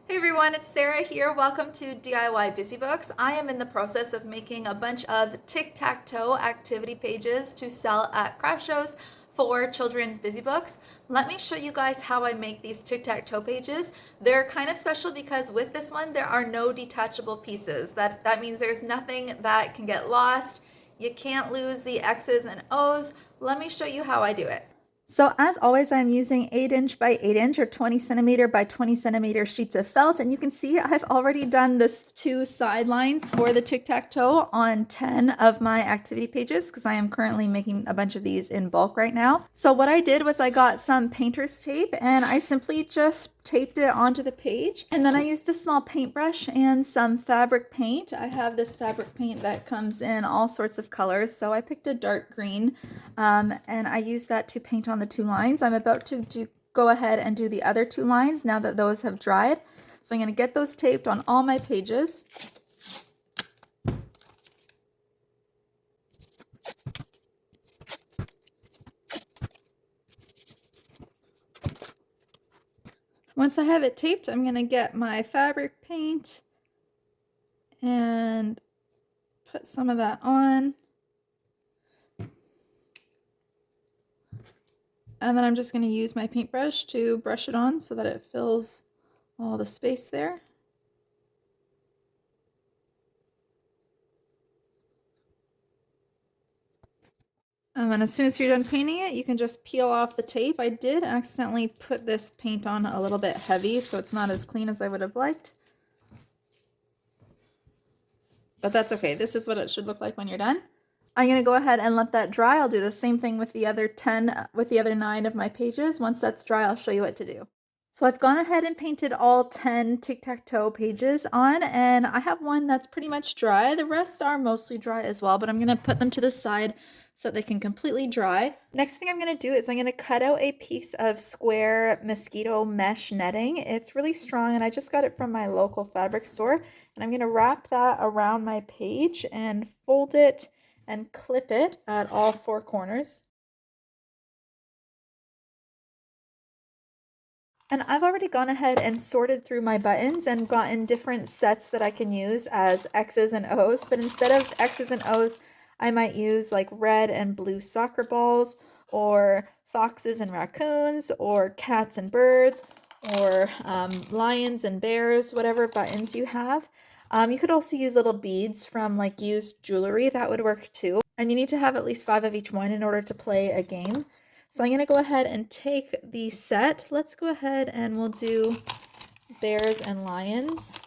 Hey everyone, it's Sarah here. Welcome to DIY Busy Books. I am in the process of making a bunch of tic-tac-toe activity pages to sell at craft shows for children's busy books. Let me show you guys how I make these tic-tac-toe pages. They're kind of special because with this one there are no detachable pieces. That means there's nothing that can get lost. You can't lose the X's and O's. Let me show you how I do it. So as always, I'm using 8" by 8" or 20" by 20" sheets of felt. And you can see I've already done this 2 sidelines for the tic-tac-toe on 10 of my activity pages because I am currently making a bunch of these in bulk right now. So what I did was I got some painter's tape and I simply just taped it onto the page. And then I used a small paintbrush and some fabric paint. I have this fabric paint that comes in all sorts of colors. So I picked a dark green and I used that to paint on the 2 lines. I'm about to go ahead and do the other 2 lines now that those have dried. So I'm going to get those taped on all my pages. Once I have it taped, I'm going to get my fabric paint and put some of that on. And then I'm just going to use my paintbrush to brush it on so that it fills all the space there. And then as soon as you're done painting it, you can just peel off the tape. I did accidentally put this paint on a little bit heavy, so it's not as clean as I would have liked. But that's okay. This is what it should look like when you're done. I'm going to go ahead and let that dry. I'll do the same thing with the other 10, with the other 9 of my pages. Once that's dry, I'll show you what to do. So I've gone ahead and painted all 10 tic-tac-toe pages on, and I have one that's pretty much dry. The rest are mostly dry as well, but I'm going to put them to the side so they can completely dry. Next thing I'm going to do is I'm going to cut out a piece of square mosquito mesh netting. It's really strong and I just got it from my local fabric store. And I'm going to wrap that around my page and fold it and clip it at all 4 corners. And I've already gone ahead and sorted through my buttons and gotten different sets that I can use as X's and O's, but instead of X's and O's, I might use like red and blue soccer balls, or foxes and raccoons, or cats and birds, or lions and bears, whatever buttons you have. You could also use little beads from like used jewelry, that would work too. And you need to have at least 5 of each one in order to play a game. So I'm going to go ahead and take the set. Let's go ahead and we'll do bears and lions.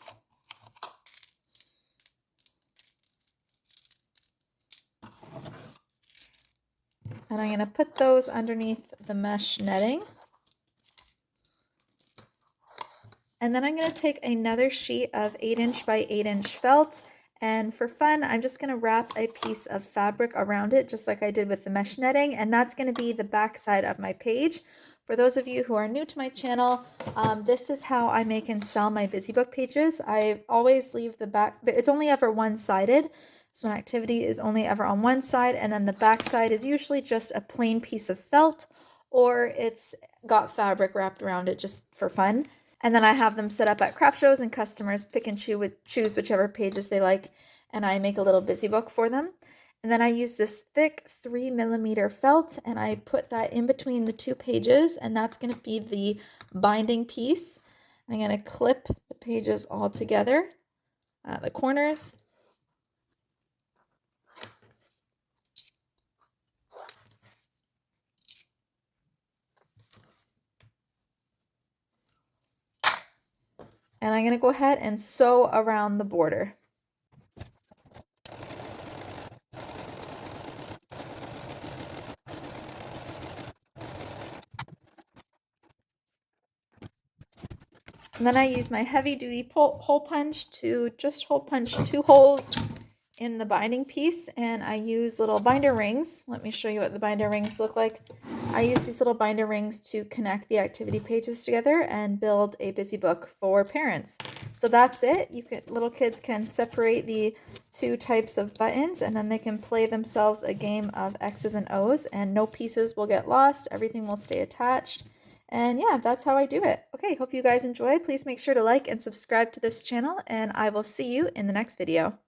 And I'm going to put those underneath the mesh netting. And then I'm going to take another sheet of 8" by 8" felt. And for fun, I'm just going to wrap a piece of fabric around it, just like I did with the mesh netting. And that's going to be the back side of my page. For those of you who are new to my channel, this is how I make and sell my busy book pages. I always leave the back, it's only ever one-sided. So an activity is only ever on one side, and then the back side is usually just a plain piece of felt, or it's got fabric wrapped around it just for fun. And then I have them set up at craft shows and customers pick and choose whichever pages they like, and I make a little busy book for them. And then I use this thick 3mm felt and I put that in between the 2 pages, and that's going to be the binding piece. I'm going to clip the pages all together at the corners. And I'm going to go ahead and sew around the border. And then I use my heavy duty hole punch to just hole punch 2 holes in the binding piece, and I use little binder rings. Let me show you what the binder rings look like. I use these little binder rings to connect the activity pages together and build a busy book for parents. So that's it. Little kids can separate the 2 types of buttons, and then they can play themselves a game of X's and O's, and no pieces will get lost. Everything will stay attached. And yeah, that's how I do it. Okay, hope you guys enjoy. Please make sure to like and subscribe to this channel, and I will see you in the next video.